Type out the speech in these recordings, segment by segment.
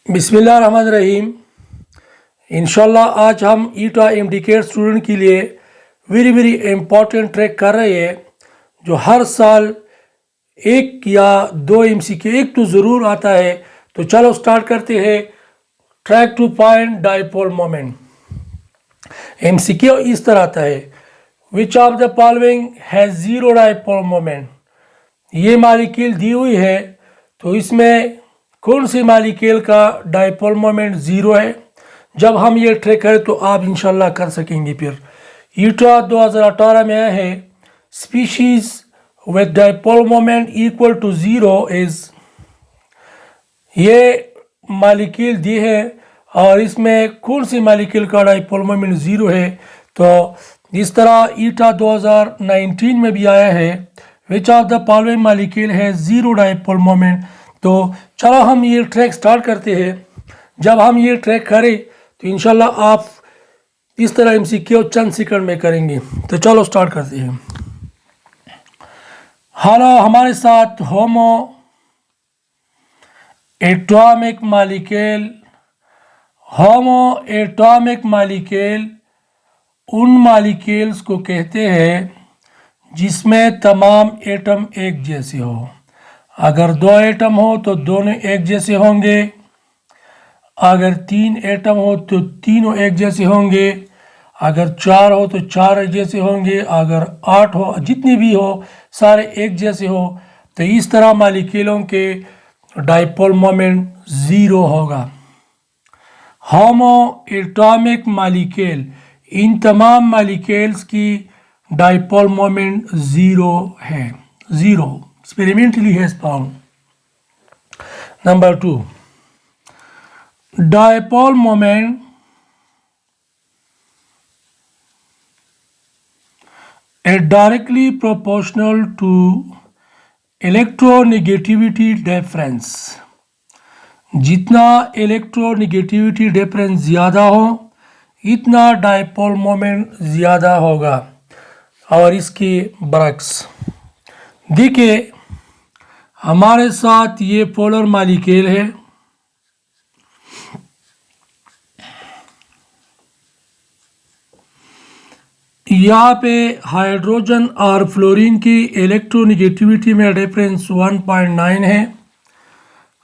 बिस्मिल्लाहिर्रहमानिर्रहीम। इंशाल्लाह आज हम ईटा इंडिकेट स्टूडेंट के लिए वेरी इम्पॉर्टेंट ट्रैक कर रहे हैं जो हर साल एक या दो एमसीक्यू एक तो ज़रूर आता है। तो चलो स्टार्ट करते हैं। Track to find dipole moment. MCQ इस तरह आता है, which of the following has zero dipole moment. ये मालिक्यूल दी हुई है तो इसमें कौन सी मालिक्यूल का डाइपोल मोमेंट ज़ीरो है। जब हम ये ट्रैक करें तो आप इंशाल्लाह कर सकेंगे। फिर ईटा 2018 में आया है, species with dipole moment equal to zero is, ये मालिक्यूल दी है और इसमें कौन सी मालिक्यूल का डाइपोल मोमेंट ज़ीरो है। तो इस तरह ईटा 2019 में भी आया है, which of the following molecule है ज़ीरो डाइपोल मोमेंट। तो चलो हम ये ट्रैक स्टार्ट करते हैं। जब हम ये ट्रैक करें तो इंशाल्लाह आप इस तरह एमसीक्यू चंद सेकंड में करेंगे। तो चलो स्टार्ट करते हैं। हेलो, हमारे साथ होमो एटॉमिक मालिक्यूल। होमो एटॉमिक मालिक्यूल उन मालिक्यूल्स को कहते हैं जिसमें तमाम एटम एक जैसे हो। अगर दो एटम हो तो दोनों एक जैसे होंगे, अगर तीन एटम हो तो तीनों एक जैसे होंगे, अगर चार हो तो चार एक जैसे होंगे, अगर आठ हो, जितनी भी हो सारे एक जैसे हो। तो इस तरह मालिक्यूलों के डाइपोल मोमेंट ज़ीरो होगा। होमो एटॉमिक मालिक्यूल, इन तमाम मालिक्यूल्स की डाइपोल मोमेंट ज़ीरो है। Zero experimentally has found. Number 2, dipole moment is directly proportional to electronegativity difference. जितना इलेक्ट्रोनेगेटिविटी डिफरेंस ज़्यादा हो इतना डाइपोल मोमेंट ज़्यादा होगा। और इसकी बरक्स देखिए, हमारे साथ ये पोलर मालिक्यूल है। यहाँ पे हाइड्रोजन और फ्लोरीन की इलेक्ट्रोनेगेटिविटी में डिफरेंस 1.9 है।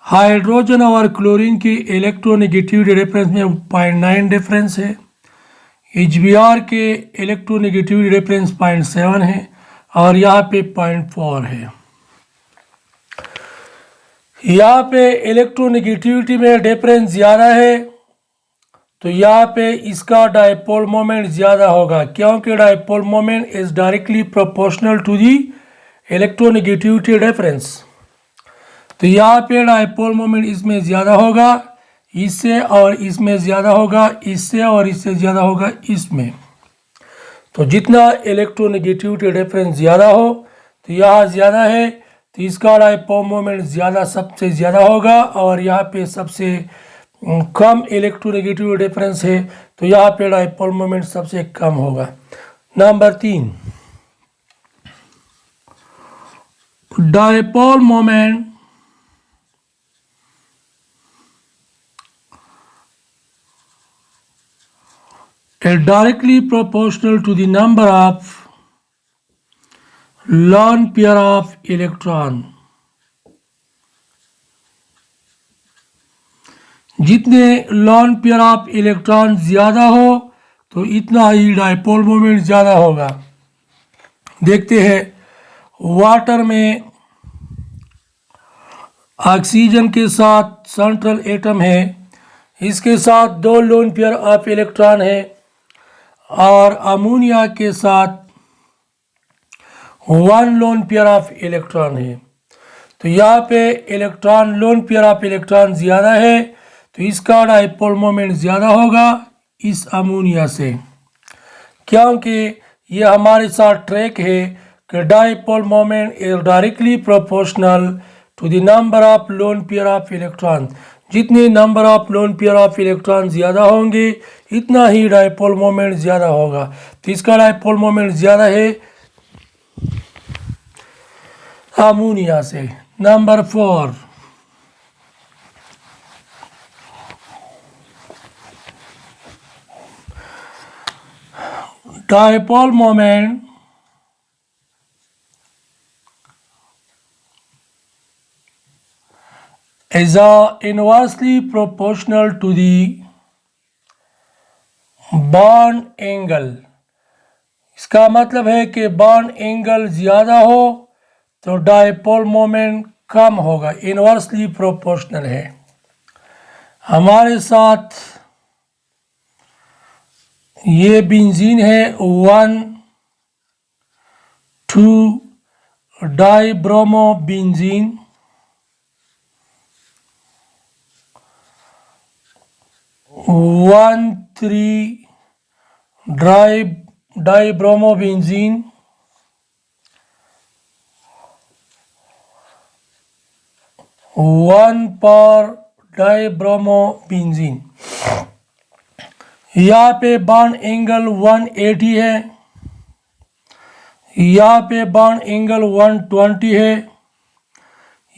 हाइड्रोजन और क्लोरीन की इलेक्ट्रोनेगेटिविटी डिफरेंस में 0.9 डिफरेंस है। HBr के इलेक्ट्रोनेगेटिविटी डिफरेंस 0.7 है और यहाँ पे 0.4 है। यहाँ पे इलेक्ट्रोनेगेटिविटी में डिफरेंस ज़्यादा है तो यहाँ पे इसका डाइपोल मोमेंट ज़्यादा होगा, क्योंकि dipole moment is directly proportional to the electronegativity difference. तो यहाँ पे डाइपोल मोमेंट इसमें ज़्यादा होगा, इससे और इसमें ज़्यादा होगा, इससे और इससे ज़्यादा होगा इसमें। तो जितना इलेक्ट्रोनेगेटिविटी डिफरेंस ज़्यादा हो तो यहाँ ज़्यादा है तो इसका डाइपोल मोमेंट ज़्यादा सबसे ज़्यादा होगा। और यहाँ पे सबसे कम इलेक्ट्रोनेगेटिविटी डिफरेंस है तो यहाँ पे डाइपोल मोमेंट सबसे कम होगा। Number 3, dipole moment is directly proportional to the number of lone pair of electron. जितने लॉन पेयर ऑफ इलेक्ट्रॉन ज़्यादा हो तो इतना ही डाइपोल मोमेंट ज़्यादा होगा। देखते हैं, वाटर में ऑक्सीजन के साथ सेंट्रल एटम है, इसके साथ दो लोन पेयर ऑफ इलेक्ट्रॉन है और अमोनिया के साथ one loan pair of electron है। तो यहाँ पे electron loan pair of electron ज़्यादा है तो इसका डाइपोल मोमेंट ज़्यादा होगा इस अमोनिया से, क्योंकि ये हमारे साथ ट्रैक है कि dipole moment is directly proportional to the number of lone pair of electron. जितने number of lone pair of electron ज़्यादा होंगे इतना ही डाइपोल मोमेंट ज़्यादा होगा। तो इसका डाइपोल मोमेंट ज़्यादा है अमोनिया से। Number 4, dipole moment is inversely proportional to the bond angle. इसका मतलब है कि बॉन्ड एंगल ज़्यादा हो तो डायपोल मोमेंट कम होगा, इनवर्सली प्रोपोर्शनल है। हमारे साथ ये बेंजीन है 1 2 डाइब्रोमो बेंजीन, 1 3 डाइब्रोमो बेंजीन, 1 पर डाइब्रोमो बेंजीन। यहाँ पे बॉन्ड एंगल 180 है, यहाँ पे बॉन्ड एंगल 120 है,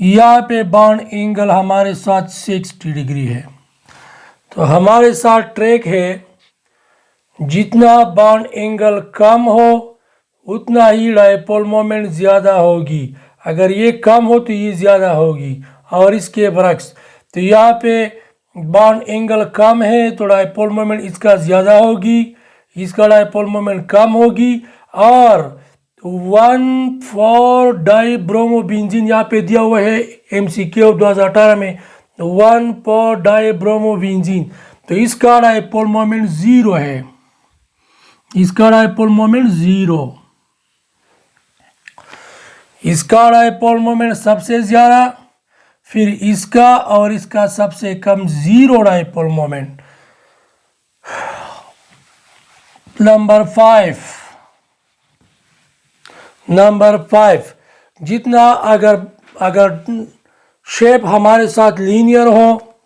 यहाँ पे बॉन्ड एंगल हमारे साथ 60 डिग्री है। तो हमारे साथ ट्रैक है, जितना बॉन्ड एंगल कम हो उतना ही डायपोल मोमेंट ज़्यादा होगी। अगर ये कम हो तो ये ज़्यादा होगी, और इसके बरक्स। तो यहाँ पे बॉन्ड एंगल कम है तो डायपोल मोमेंट इसका ज़्यादा होगी, इसका डायपोल मोमेंट कम होगी। और 1 फॉर डाइब्रोमोबेंजीन यहाँ पे दिया हुआ है MCQ 2018 में, 1 फॉर डाइब्रोमोबेंजीन, तो इसका डायपोल मोमेंट 0 है, इसका डायपोल मोमेंट 0। इसका डायपोल मोमेंट सबसे ज़्यादा, फिर इसका और इसका सबसे कम, 0 डायपोल मोमेंट। नंबर 5, जितना अगर शेप हमारे साथ लीनियर हो,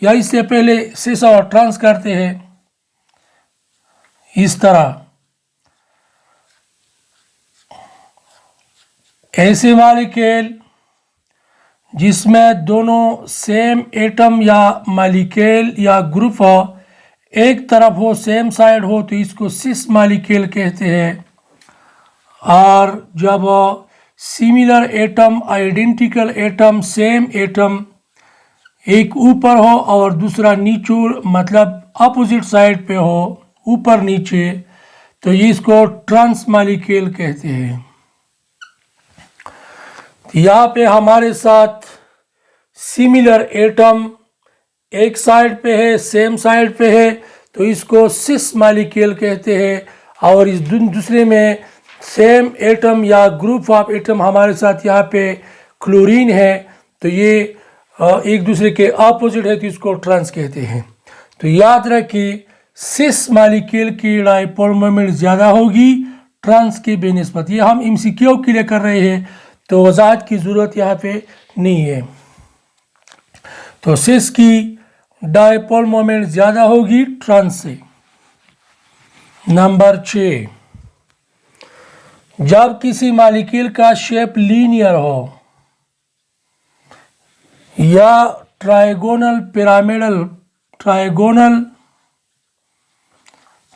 या इससे पहले सीसा और ट्रांस करते हैं इस तरह, ऐसे मॉलिक्यूल जिसमें दोनों सेम एटम या मॉलिक्यूल या ग्रुप हो, एक तरफ हो, सेम साइड हो, तो इसको सिस मॉलिक्यूल कहते हैं। और जब similar atom, identical atom, same atom एक ऊपर हो और दूसरा नीचे, मतलब अपोजिट साइड पे हो, ऊपर नीचे, तो इसको ट्रांस मॉलिक्यूल कहते हैं। यहाँ पे हमारे साथ सिमिलर एटम एक साइड पे है, सेम साइड पे है, तो इसको सिस मॉलिक्यूल कहते हैं। और इस दूसरे में सेम एटम या ग्रुप ऑफ एटम हमारे साथ यहाँ पे क्लोरीन है, तो ये एक दूसरे के अपोजिट है, तो इसको ट्रांस कहते हैं। तो याद रखिए, सिस मॉलिक्यूल की डायपोल मोमेंट ज़्यादा होगी ट्रांस की बेनिस्बत। ये हम MCQ के लिए कर रहे हैं, तो वजाहत की ज़रूरत यहाँ पे नहीं है। तो सिस की डायपोल मोमेंट ज़्यादा होगी ट्रांस से। नंबर 6, जब किसी मॉलिक्यूल का शेप लीनियर हो या ट्राइगोनल पिरामिडल, ट्राइगोनल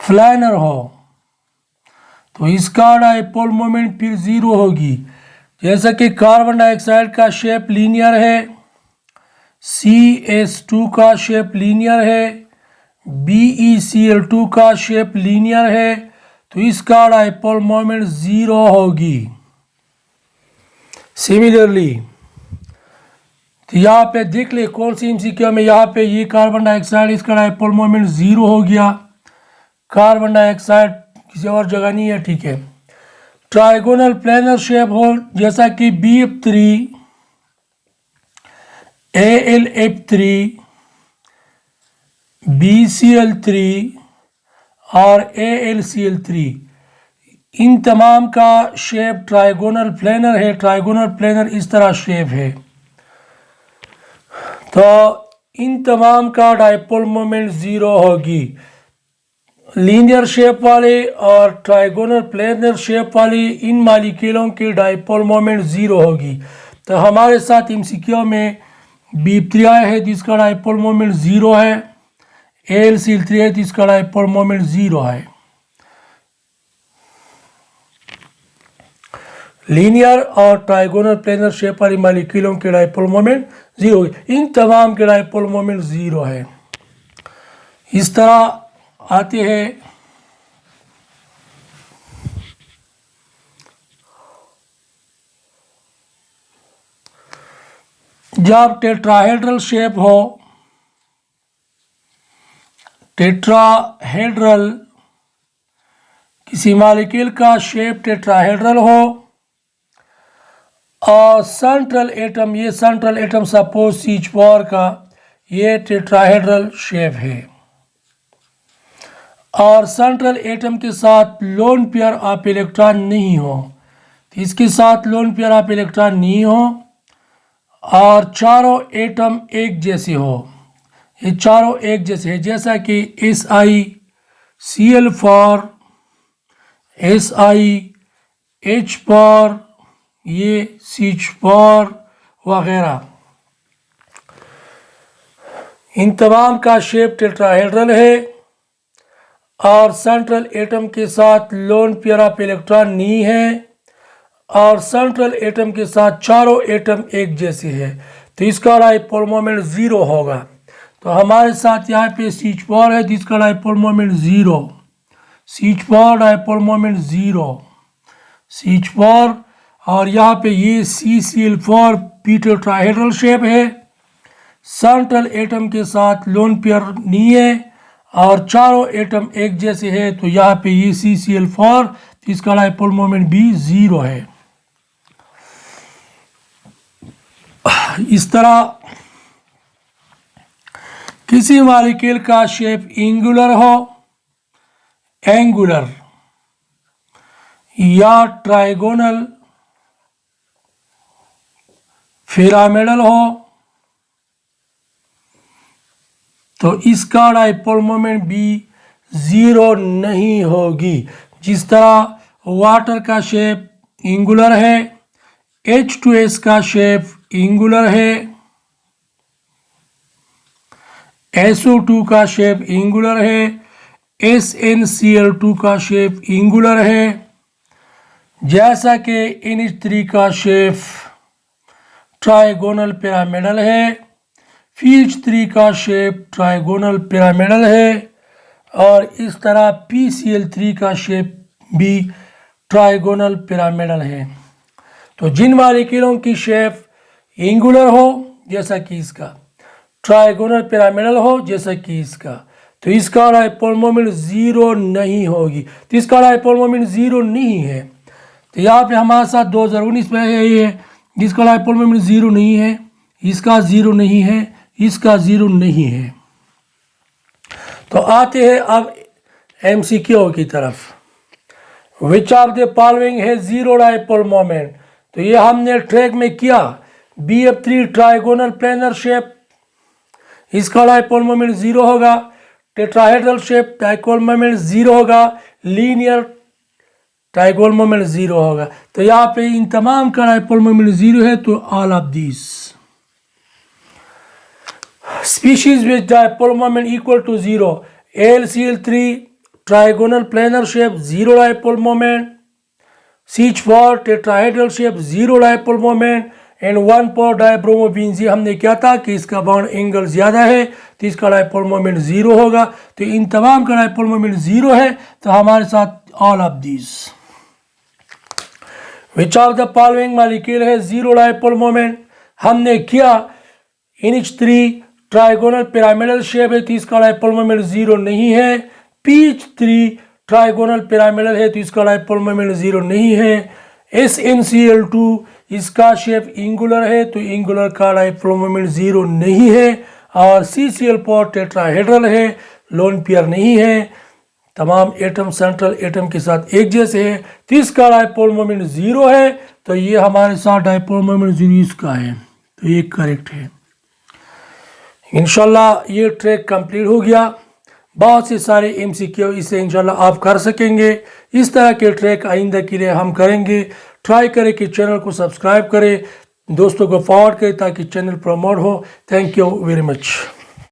फ्लैनर हो, तो इसका डायपोल मोमेंट फिर 0 होगी। जैसा कि कार्बन डाइऑक्साइड का शेप लीनियर है, CH2 का शेप लीनियर है, BeCl2 का शेप लीनियर है, तो इसका डायपोल मोमेंट 0 होगी। सिमिलरली, तो यहाँ पे देख ले कौन सी MCQ में, यहाँ पे ये कार्बन डाइऑक्साइड, इसका डायपोल मोमेंट 0 हो गया। कार्बन डाइऑक्साइड किसी और जगह नहीं है, ठीक है। ट्राइगोनल प्लेनर शेप हो, जैसा कि BF3, AlF3, BCl3 और AlCl3, इन तमाम का शेप ट्राइगोनल प्लेनर है। ट्राइगोनल प्लेनर इस तरह शेप है, तो इन तमाम का डायपोल मोमेंट 0 होगी। लीनियर शेप वाले और ट्राइगोनल प्लेनर शेप वाले इन मॉलिक्यूलों की डायपोल मोमेंट 0 होगी। तो हमारे साथ MCQ में BF3 है जिसका डायपोल मोमेंट 0 है, AlCl3 है जिसका डायपोल मोमेंट 0 है। लीनियर और ट्राइगोनल प्लेनर शेप वाली मॉलिक्यूलों के डायपोल मोमेंट जीरो, इन तमाम के डायपोल मोमेंट जीरो है। इस तरह आते हैं जब टेट्राहेड्रल शेप हो, टेट्राहेड्रल किसी मॉलिक्यूल का शेप टेट्राहेड्रल हो और सेंट्रल एटम, ये सेंट्रल एटम सपोज CH4 का ये टेट्राहेड्रल शेप है और सेंट्रल एटम के साथ लोन पेयर ऑफ इलेक्ट्रॉन नहीं हो, तो इसके साथ लोन पेयर ऑफ इलेक्ट्रॉन नहीं हो और चारों एटम एक जैसे हो, ये चारों एक जैसे है, जैसा कि SiCl4, SiH4, ये CH4 वगैरह, इन तमाम का शेप टेट्राहेड्रल है और सेंट्रल एटम के साथ लोन पेयर ऑफ इलेक्ट्रॉन नहीं है और सेंट्रल एटम के साथ चारों एटम एक जैसे है, तो इसका डायपोल मोमेंट जीरो होगा। तो हमारे साथ यहाँ पे CH4 है, जिसका dipole moment zero, CH4 dipole moment zero, CH4, और यहाँ पे ये CCl4 पी टेट्राहेड्रल शेप है, सेंट्रल एटम के साथ लोन पेयर नहीं है और चारों एटम एक जैसे है, तो यहाँ पे ये CCl4, इसका डायपोल मोमेंट भी जीरो है। इस तरह किसी मॉलिक्यूल का शेप एंगुलर हो, एंगुलर या ट्राइगोनल पिरामिडल हो, तो इसका डायपोल मोमेंट भी जीरो नहीं होगी। जिस तरह वाटर का शेप एंगुलर है, H2S का शेप एंगुलर है, SO2 का शेप एंगुलर है, SnCl2 का शेप एंगुलर है, जैसा कि NH3 का शेप ट्राइगोनल पिरामिडल है, FeH3 का शेप ट्राइगोनल पिरामिडल है और इस तरह PCl3 का शेप भी ट्राइगोनल पिरामिडल है। तो जिन मॉलिक्यूलों की शेप एंगुलर हो जैसा कि इसका, ट्राइगोनल पिरामिडल हो जैसा कि इसका, तो इसका डायपोल मोमेंट जीरो नहीं होगी, तो इसका डायपोल मोमेंट जीरो नहीं है। तो यहाँ पे हमारे साथ 2019 में यही है, जिसका डायपोल मोमेंट जीरो नहीं है, इसका जीरो नहीं है, इसका जीरो नहीं है। तो आते हैं अब MCQ की तरफ। विच ऑफ द फॉलोइंग है जीरो डायपोल मोमेंट, तो ये हमने ट्रैक में किया, BF3 ट्राइगोनल प्लेनर शेप, इसका डायपोल मोमेंट जीरो होगा, tetrahedral shape dipole moment zero होगा, लीनियर डायपोल मोमेंट जीरो होगा। तो यहाँ पे इन तमाम का डायपोल मोमेंट जीरो है, तो all of this species with dipole moment equal to zero, AlCl3 trigonal planar shape zero dipole moment, CH4 tetrahedral shape zero dipole moment and 1 dibromobenzene, हमने क्या था कि इसका बॉन्ड एंगल ज़्यादा है तो इसका डायपोल मोमेंट जीरो होगा। तो इन तमाम का डायपोल मोमेंट जीरो है, तो हमारे साथ all of this. Which of the following molecule है जीरो डायपोल मोमेंट, हमने किया NH3 ट्राइगोनल पिरामिडल शेप है, तो इसका डायपोल मोमेंट जीरो नहीं है, PH3 ट्राइगोनल पिरामिडल है, तो इसका डायपोल मोमेंट जीरो नहीं है, SnCl2 इसका शेप एंगुलर है, तो एंगुलर का डायपोल मोमेंट जीरो नहीं है, और CCl4 टेट्राहेड्रल है, लोन पेयर नहीं है, तमाम एटम सेंट्रल एटम के साथ एक जैसे है, तो इसका डायपोल मोमेंट जीरो है। तो ये हमारे साथ डायपोल मोमेंट जीरो इसका है, तो ये करेक्ट है। इंशाल्लाह ये ट्रैक कंप्लीट हो गया। बहुत से सारे MCQ इसे इंशाल्लाह आप कर सकेंगे। इस तरह के ट्रैक आइंदा के लिए हम करेंगे। ट्राई करें कि चैनल को सब्सक्राइब करें, दोस्तों को फॉरवर्ड करें ताकि चैनल प्रमोट हो। Thank you very much.